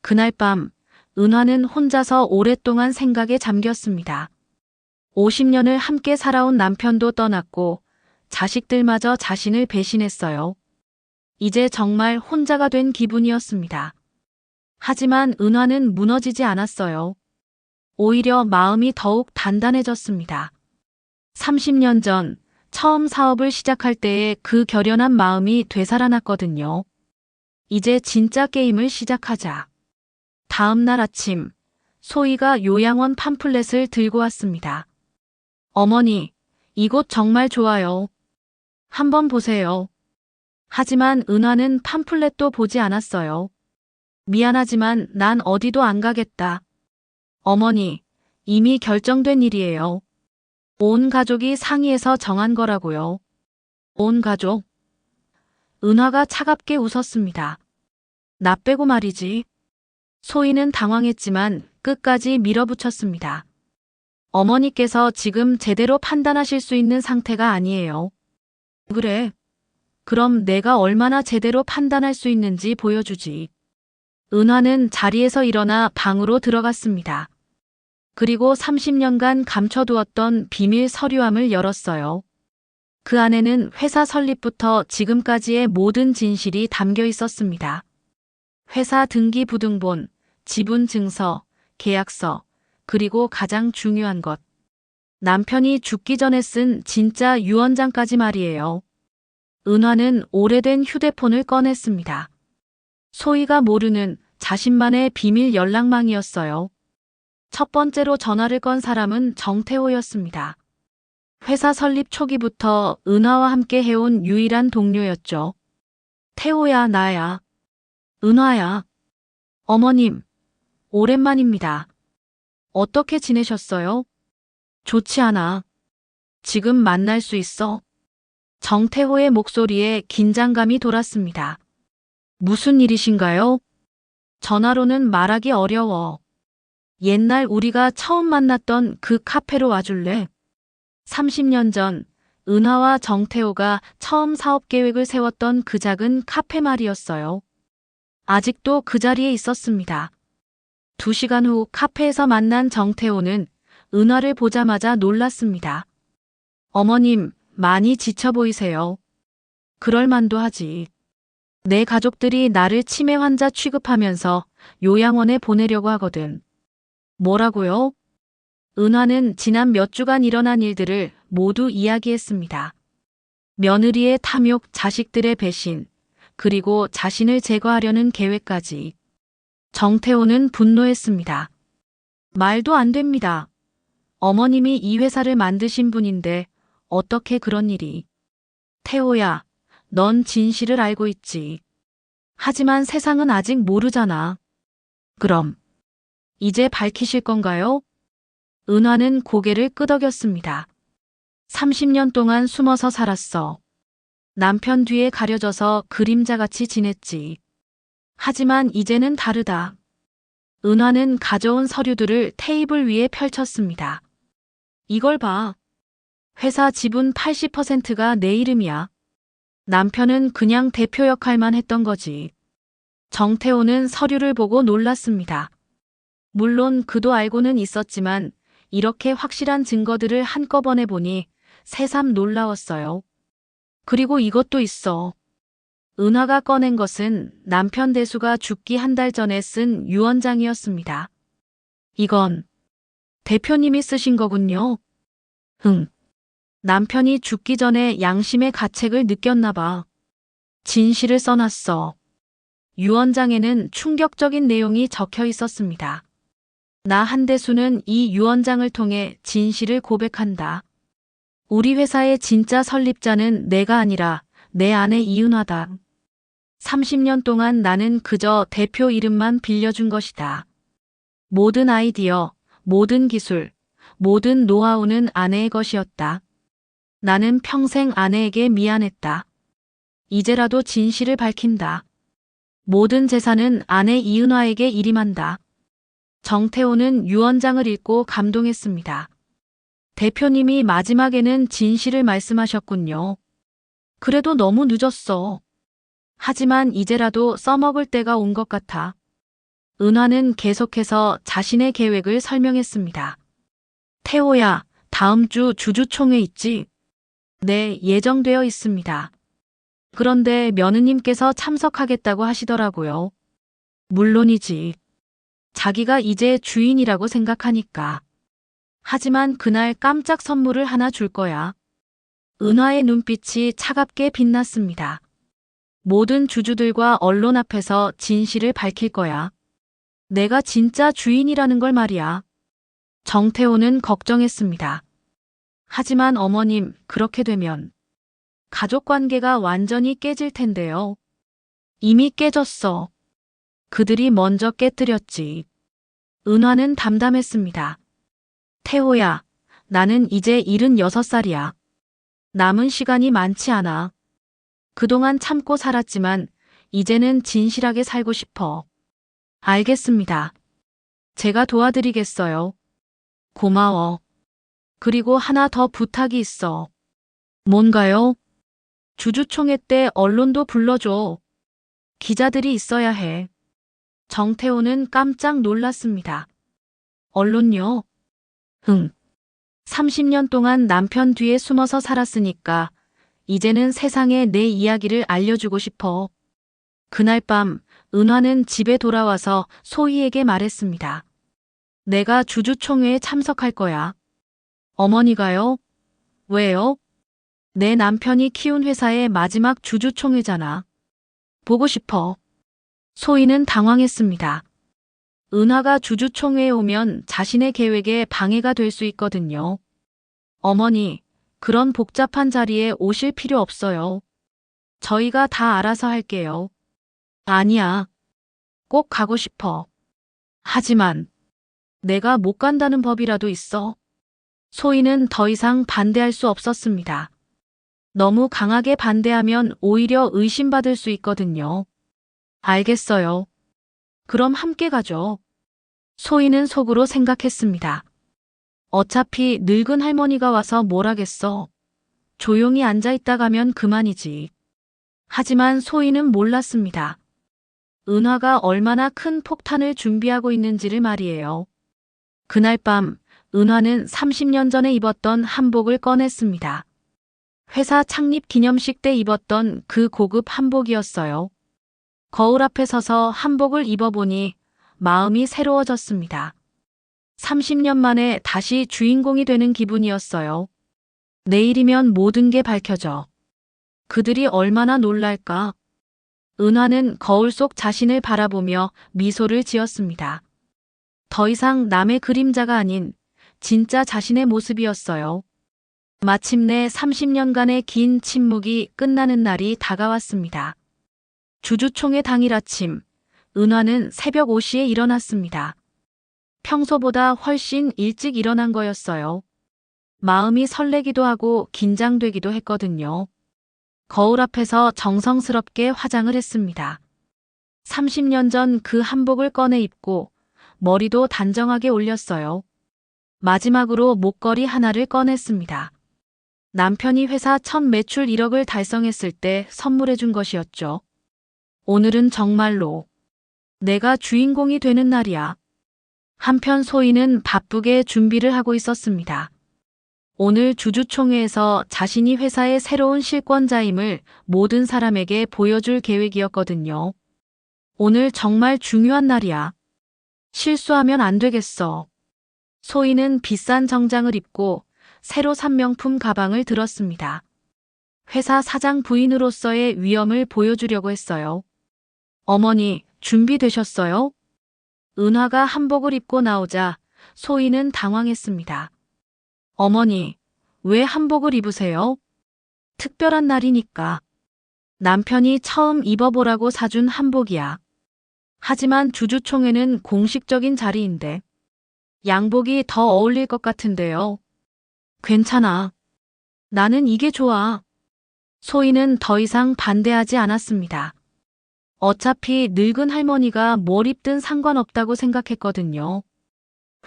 그날 밤 은화는 혼자서 오랫동안 생각에 잠겼습니다. 50년을 함께 살아온 남편도 떠났고 자식들마저 자신을 배신했어요. 이제 정말 혼자가 된 기분이었습니다. 하지만 은화는 무너지지 않았어요. 오히려 마음이 더욱 단단해졌습니다. 30년 전 처음 사업을 시작할 때의 그 결연한 마음이 되살아났거든요. 이제 진짜 게임을 시작하자. 다음 날 아침, 소희가 요양원 팜플렛을 들고 왔습니다. 어머니, 이곳 정말 좋아요. 한번 보세요. 하지만 은화는 팜플렛도 보지 않았어요. 미안하지만 난 어디도 안 가겠다. 어머니, 이미 결정된 일이에요. 온 가족이 상의해서 정한 거라고요. 온 가족? 은화가 차갑게 웃었습니다. 나 빼고 말이지. 소희는 당황했지만 끝까지 밀어붙였습니다. 어머니께서 지금 제대로 판단하실 수 있는 상태가 아니에요. 그래. 그럼 내가 얼마나 제대로 판단할 수 있는지 보여주지. 은화는 자리에서 일어나 방으로 들어갔습니다. 그리고 30년간 감춰두었던 비밀 서류함을 열었어요. 그 안에는 회사 설립부터 지금까지의 모든 진실이 담겨 있었습니다. 회사 등기부등본, 지분 증서, 계약서, 그리고 가장 중요한 것. 남편이 죽기 전에 쓴 진짜 유언장까지 말이에요. 은화는 오래된 휴대폰을 꺼냈습니다. 소희가 모르는 자신만의 비밀 연락망이었어요. 첫 번째로 전화를 건 사람은 정태호였습니다. 회사 설립 초기부터 은화와 함께 해온 유일한 동료였죠. 태호야, 나야. 은화야. 어머님, 오랜만입니다. 어떻게 지내셨어요? 좋지 않아. 지금 만날 수 있어? 정태호의 목소리에 긴장감이 돌았습니다. 무슨 일이신가요? 전화로는 말하기 어려워. 옛날 우리가 처음 만났던 그 카페로 와줄래? 30년 전 은하와 정태호가 처음 사업 계획을 세웠던 그 작은 카페 말이었어요. 아직도 그 자리에 있었습니다. 2시간 후 카페에서 만난 정태호는 은하를 보자마자 놀랐습니다. 어머님, 많이 지쳐 보이세요. 그럴 만도 하지. 내 가족들이 나를 치매 환자 취급하면서 요양원에 보내려고 하거든. 뭐라고요? 은화는 지난 몇 주간 일어난 일들을 모두 이야기했습니다. 며느리의 탐욕, 자식들의 배신, 그리고 자신을 제거하려는 계획까지. 정태호는 분노했습니다. 말도 안 됩니다. 어머님이 이 회사를 만드신 분인데 어떻게 그런 일이. 태호야, 넌 진실을 알고 있지. 하지만 세상은 아직 모르잖아. 그럼 이제 밝히실 건가요? 은화는 고개를 끄덕였습니다. 30년 동안 숨어서 살았어. 남편 뒤에 가려져서 그림자같이 지냈지. 하지만 이제는 다르다. 은화는 가져온 서류들을 테이블 위에 펼쳤습니다. 이걸 봐. 회사 지분 80%가 내 이름이야. 남편은 그냥 대표 역할만 했던 거지. 정태호는 서류를 보고 놀랐습니다. 물론 그도 알고는 있었지만 이렇게 확실한 증거들을 한꺼번에 보니 새삼 놀라웠어요. 그리고 이것도 있어. 은화가 꺼낸 것은 남편 대수가 죽기 한 달 전에 쓴 유언장이었습니다. 이건 대표님이 쓰신 거군요. 남편이 죽기 전에 양심의 가책을 느꼈나 봐. 진실을 써놨어. 유언장에는 충격적인 내용이 적혀 있었습니다. 나 한대수는 이 유언장을 통해 진실을 고백한다. 우리 회사의 진짜 설립자는 내가 아니라 내 아내 이은화다. 30년 동안 나는 그저 대표 이름만 빌려준 것이다. 모든 아이디어, 모든 기술, 모든 노하우는 아내의 것이었다. 나는 평생 아내에게 미안했다. 이제라도 진실을 밝힌다. 모든 재산은 아내 이은화에게 일임한다. 정태호는 유언장을 읽고 감동했습니다. 대표님이 마지막에는 진실을 말씀하셨군요. 그래도 너무 늦었어. 하지만 이제라도 써먹을 때가 온 것 같아. 은화는 계속해서 자신의 계획을 설명했습니다. 태호야, 다음 주 주주총회 있지? 네, 예정되어 있습니다. 그런데 며느님께서 참석하겠다고 하시더라고요. 물론이지. 자기가 이제 주인이라고 생각하니까. 하지만 그날 깜짝 선물을 하나 줄 거야. 은화의 눈빛이 차갑게 빛났습니다. 모든 주주들과 언론 앞에서 진실을 밝힐 거야. 내가 진짜 주인이라는 걸 말이야. 정태호는 걱정했습니다. 하지만 어머님, 그렇게 되면 가족 관계가 완전히 깨질 텐데요. 이미 깨졌어. 그들이 먼저 깨뜨렸지. 은화는 담담했습니다. 태호야, 나는 이제 76살이야. 남은 시간이 많지 않아. 그동안 참고 살았지만 이제는 진실하게 살고 싶어. 알겠습니다. 제가 도와드리겠어요. 고마워. 그리고 하나 더 부탁이 있어. 뭔가요? 주주총회 때 언론도 불러줘. 기자들이 있어야 해. 정태호는 깜짝 놀랐습니다. 언론요? 30년 동안 남편 뒤에 숨어서 살았으니까 이제는 세상에 내 이야기를 알려주고 싶어. 그날 밤 은화는 집에 돌아와서 소희에게 말했습니다. 내가 주주총회에 참석할 거야. 어머니가요? 왜요? 내 남편이 키운 회사의 마지막 주주총회잖아. 보고 싶어. 소희는 당황했습니다. 은하가 주주총회에 오면 자신의 계획에 방해가 될 수 있거든요. 어머니, 그런 복잡한 자리에 오실 필요 없어요. 저희가 다 알아서 할게요. 아니야. 꼭 가고 싶어. 하지만 내가 못 간다는 법이라도 있어. 소희는 더 이상 반대할 수 없었습니다. 너무 강하게 반대하면 오히려 의심받을 수 있거든요. 알겠어요. 그럼 함께 가죠. 소희는 속으로 생각했습니다. 어차피 늙은 할머니가 와서 뭘 하겠어. 조용히 앉아있다 가면 그만이지. 하지만 소희는 몰랐습니다. 은화가 얼마나 큰 폭탄을 준비하고 있는지를 말이에요. 그날 밤 은화는 30년 전에 입었던 한복을 꺼냈습니다. 회사 창립 기념식 때 입었던 그 고급 한복이었어요. 거울 앞에 서서 한복을 입어보니 마음이 새로워졌습니다. 30년 만에 다시 주인공이 되는 기분이었어요. 내일이면 모든 게 밝혀져. 그들이 얼마나 놀랄까? 은화는 거울 속 자신을 바라보며 미소를 지었습니다. 더 이상 남의 그림자가 아닌 진짜 자신의 모습이었어요. 마침내 30년간의 긴 침묵이 끝나는 날이 다가왔습니다. 주주총회 당일 아침, 은화는 새벽 5시에 일어났습니다. 평소보다 훨씬 일찍 일어난 거였어요. 마음이 설레기도 하고 긴장되기도 했거든요. 거울 앞에서 정성스럽게 화장을 했습니다. 30년 전 그 한복을 꺼내 입고 머리도 단정하게 올렸어요. 마지막으로 목걸이 하나를 꺼냈습니다. 남편이 회사 첫 매출 1억을 달성했을 때 선물해 준 것이었죠. 오늘은 정말로 내가 주인공이 되는 날이야. 한편 소희는 바쁘게 준비를 하고 있었습니다. 오늘 주주총회에서 자신이 회사의 새로운 실권자임을 모든 사람에게 보여줄 계획이었거든요. 오늘 정말 중요한 날이야. 실수하면 안 되겠어. 소희는 비싼 정장을 입고 새로 산 명품 가방을 들었습니다. 회사 사장 부인으로서의 위엄을 보여주려고 했어요. 어머니, 준비되셨어요? 은화가 한복을 입고 나오자 소희는 당황했습니다. 어머니, 왜 한복을 입으세요? 특별한 날이니까. 남편이 처음 입어보라고 사준 한복이야. 하지만 주주총회는 공식적인 자리인데 양복이 더 어울릴 것 같은데요. 괜찮아. 나는 이게 좋아. 소희는 더 이상 반대하지 않았습니다. 어차피 늙은 할머니가 뭘 입든 상관없다고 생각했거든요.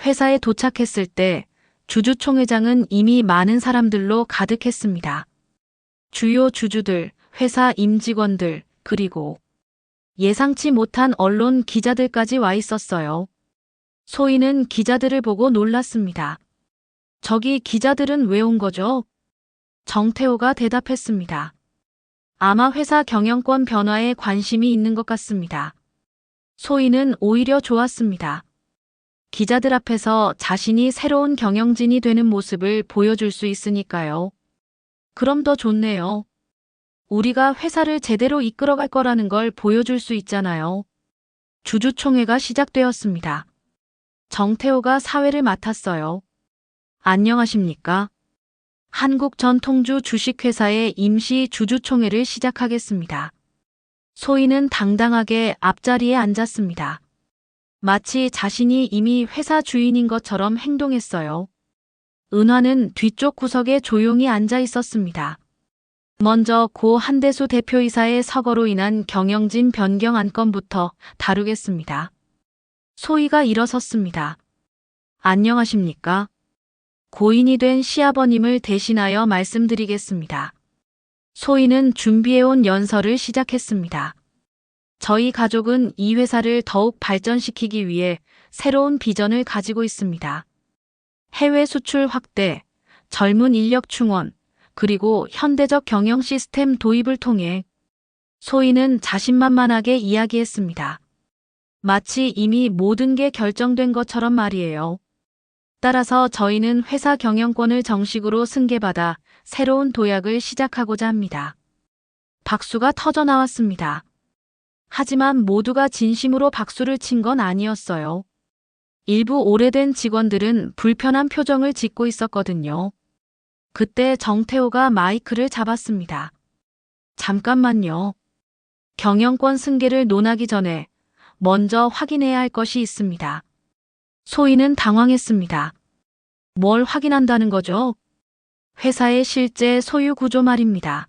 회사에 도착했을 때 주주총회장은 이미 많은 사람들로 가득했습니다. 주요 주주들, 회사 임직원들, 그리고 예상치 못한 언론 기자들까지 와 있었어요. 소희는 기자들을 보고 놀랐습니다. 저기 기자들은 왜 온 거죠? 정태호가 대답했습니다. 아마 회사 경영권 변화에 관심이 있는 것 같습니다. 소희는 오히려 좋았습니다. 기자들 앞에서 자신이 새로운 경영진이 되는 모습을 보여줄 수 있으니까요. 그럼 더 좋네요. 우리가 회사를 제대로 이끌어갈 거라는 걸 보여줄 수 있잖아요. 주주총회가 시작되었습니다. 정태호가 사회를 맡았어요. 안녕하십니까? 한국전통주 주식회사의 임시 주주총회를 시작하겠습니다. 소희는 당당하게 앞자리에 앉았습니다. 마치 자신이 이미 회사 주인인 것처럼 행동했어요. 은화는 뒤쪽 구석에 조용히 앉아 있었습니다. 먼저 고 한대수 대표이사의 서거로 인한 경영진 변경 안건부터 다루겠습니다. 소희가 일어섰습니다. 안녕하십니까? 고인이 된 시아버님을 대신하여 말씀드리겠습니다. 소희는 준비해온 연설을 시작했습니다. 저희 가족은 이 회사를 더욱 발전시키기 위해 새로운 비전을 가지고 있습니다. 해외 수출 확대, 젊은 인력 충원, 그리고 현대적 경영 시스템 도입을 통해 소희는 자신만만하게 이야기했습니다. 마치 이미 모든 게 결정된 것처럼 말이에요. 따라서 저희는 회사 경영권을 정식으로 승계받아 새로운 도약을 시작하고자 합니다. 박수가 터져 나왔습니다. 하지만 모두가 진심으로 박수를 친 건 아니었어요. 일부 오래된 직원들은 불편한 표정을 짓고 있었거든요. 그때 정태호가 마이크를 잡았습니다. 잠깐만요. 경영권 승계를 논하기 전에 먼저 확인해야 할 것이 있습니다. 소희는 당황했습니다. 뭘 확인한다는 거죠? 회사의 실제 소유 구조 말입니다.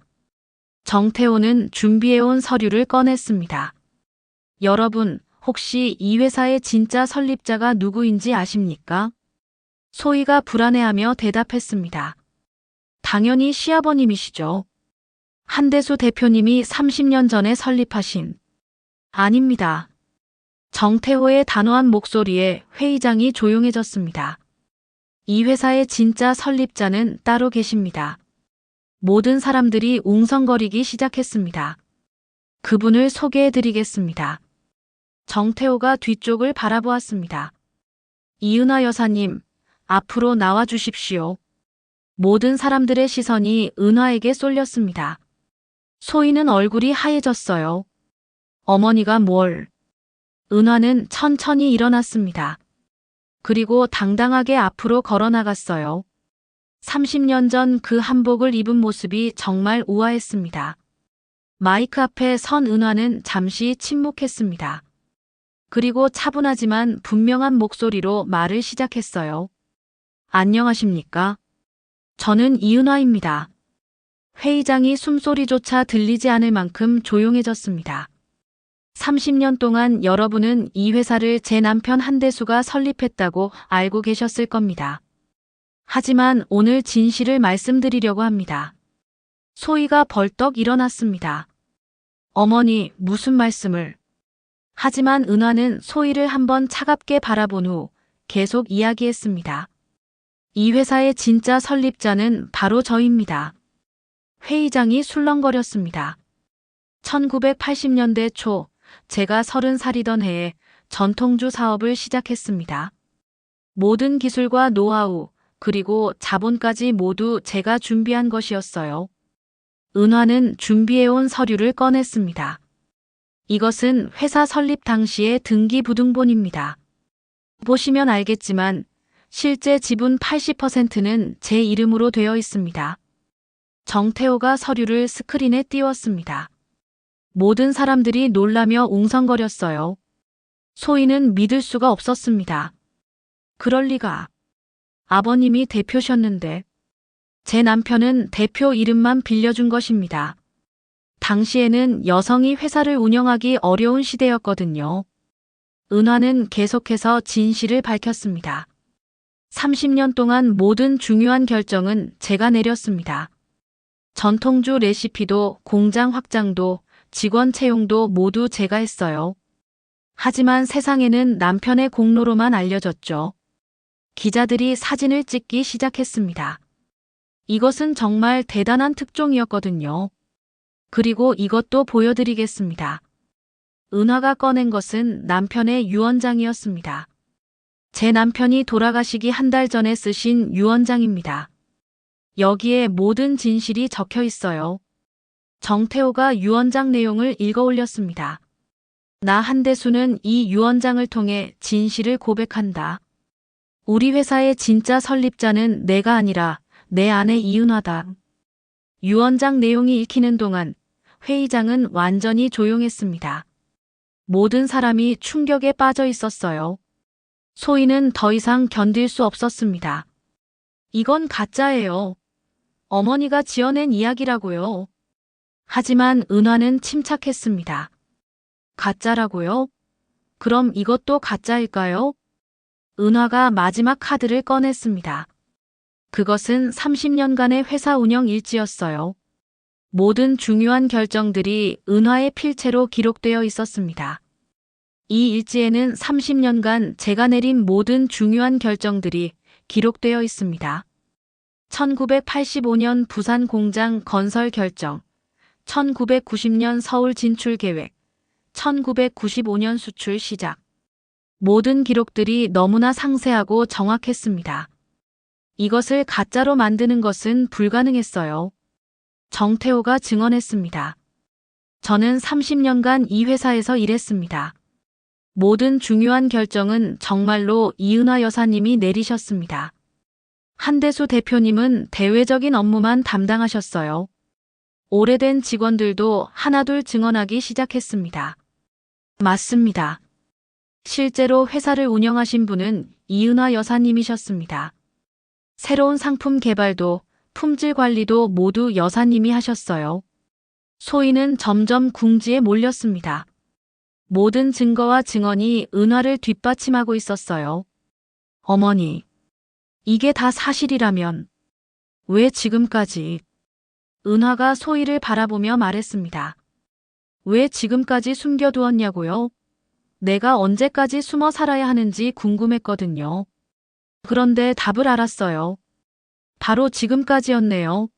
정태호는 준비해온 서류를 꺼냈습니다. 여러분, 혹시 이 회사의 진짜 설립자가 누구인지 아십니까? 소희가 불안해하며 대답했습니다. 당연히 시아버님이시죠. 한대수 대표님이 30년 전에 설립하신. 아닙니다. 정태호의 단호한 목소리에 회의장이 조용해졌습니다. 이 회사의 진짜 설립자는 따로 계십니다. 모든 사람들이 웅성거리기 시작했습니다. 그분을 소개해드리겠습니다. 정태호가 뒤쪽을 바라보았습니다. 이은하 여사님, 앞으로 나와 주십시오. 모든 사람들의 시선이 은하에게 쏠렸습니다. 소희는 얼굴이 하얘졌어요. 어머니가 뭘? 은하는 천천히 일어났습니다. 그리고 당당하게 앞으로 걸어나갔어요. 30년 전 그 한복을 입은 모습이 정말 우아했습니다. 마이크 앞에 선 은하는 잠시 침묵했습니다. 그리고 차분하지만 분명한 목소리로 말을 시작했어요. 안녕하십니까? 저는 이은하입니다. 회의장이 숨소리조차 들리지 않을 만큼 조용해졌습니다. 30년 동안 여러분은 이 회사를 제 남편 한대수가 설립했다고 알고 계셨을 겁니다. 하지만 오늘 진실을 말씀드리려고 합니다. 소희가 벌떡 일어났습니다. 어머니, 무슨 말씀을? 하지만 은하는 소희를 한번 차갑게 바라본 후 계속 이야기했습니다. 이 회사의 진짜 설립자는 바로 저입니다. 회의장이 술렁거렸습니다. 1980년대 초 제가 30살이던 해에 전통주 사업을 시작했습니다. 모든 기술과 노하우, 그리고 자본까지 모두 제가 준비한 것이었어요. 은화는 준비해온 서류를 꺼냈습니다. 이것은 회사 설립 당시의 등기부등본입니다. 보시면 알겠지만 실제 지분 80%는 제 이름으로 되어 있습니다. 정태호가 서류를 스크린에 띄웠습니다. 모든 사람들이 놀라며 웅성거렸어요. 소희는 믿을 수가 없었습니다. 그럴 리가. 아버님이 대표셨는데 제 남편은 대표 이름만 빌려준 것입니다. 당시에는 여성이 회사를 운영하기 어려운 시대였거든요. 은화는 계속해서 진실을 밝혔습니다. 30년 동안 모든 중요한 결정은 제가 내렸습니다. 전통주 레시피도 공장 확장도 직원 채용도 모두 제가 했어요. 하지만 세상에는 남편의 공로로만 알려졌죠. 기자들이 사진을 찍기 시작했습니다. 이것은 정말 대단한 특종이었거든요. 그리고 이것도 보여드리겠습니다. 은화가 꺼낸 것은 남편의 유언장이었습니다. 제 남편이 돌아가시기 한 달 전에 쓰신 유언장입니다. 여기에 모든 진실이 적혀 있어요. 정태호가 유언장 내용을 읽어 올렸습니다. 나 한대수는 이 유언장을 통해 진실을 고백한다. 우리 회사의 진짜 설립자는 내가 아니라 내 아내 이은화다. 유언장 내용이 읽히는 동안 회의장은 완전히 조용했습니다. 모든 사람이 충격에 빠져 있었어요. 소희는 더 이상 견딜 수 없었습니다. 이건 가짜예요. 어머니가 지어낸 이야기라고요. 하지만 은화는 침착했습니다. 가짜라고요? 그럼 이것도 가짜일까요? 은화가 마지막 카드를 꺼냈습니다. 그것은 30년간의 회사 운영 일지였어요. 모든 중요한 결정들이 은화의 필체로 기록되어 있었습니다. 이 일지에는 30년간 제가 내린 모든 중요한 결정들이 기록되어 있습니다. 1985년 부산 공장 건설 결정, 1990년 서울 진출 계획, 1995년 수출 시작. 모든 기록들이 너무나 상세하고 정확했습니다. 이것을 가짜로 만드는 것은 불가능했어요. 정태호가 증언했습니다. 저는 30년간 이 회사에서 일했습니다. 모든 중요한 결정은 정말로 이은화 여사님이 내리셨습니다. 한대수 대표님은 대외적인 업무만 담당하셨어요. 오래된 직원들도 하나둘 증언하기 시작했습니다. 맞습니다. 실제로 회사를 운영하신 분은 이은화 여사님이셨습니다. 새로운 상품 개발도 품질 관리도 모두 여사님이 하셨어요. 소희는 점점 궁지에 몰렸습니다. 모든 증거와 증언이 은화를 뒷받침하고 있었어요. 어머니, 이게 다 사실이라면 왜 지금까지? 은화가 소희를 바라보며 말했습니다. 왜 지금까지 숨겨두었냐고요? 내가 언제까지 숨어 살아야 하는지 궁금했거든요. 그런데 답을 알았어요. 바로 지금까지였네요.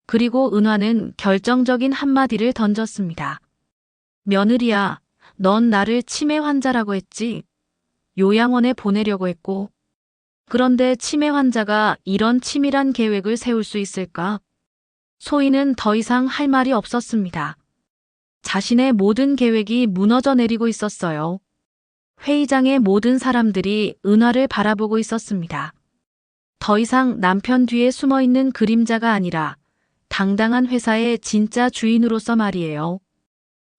그리고 은화는 결정적인 한마디를 던졌습니다. 며느리야, 넌 나를 치매 환자라고 했지? 요양원에 보내려고 했고. 그런데 치매 환자가 이런 치밀한 계획을 세울 수 있을까? 소희는 더 이상 할 말이 없었습니다. 자신의 모든 계획이 무너져 내리고 있었어요. 회의장의 모든 사람들이 은화를 바라보고 있었습니다. 더 이상 남편 뒤에 숨어 있는 그림자가 아니라 당당한 회사의 진짜 주인으로서 말이에요.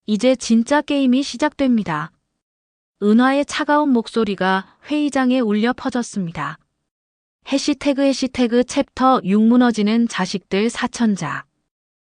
이제 진짜 게임이 시작됩니다. 은화의 차가운 목소리가 회의장에 울려 퍼졌습니다. 해시태그 챕터 6 무너지는 자식들 사천자.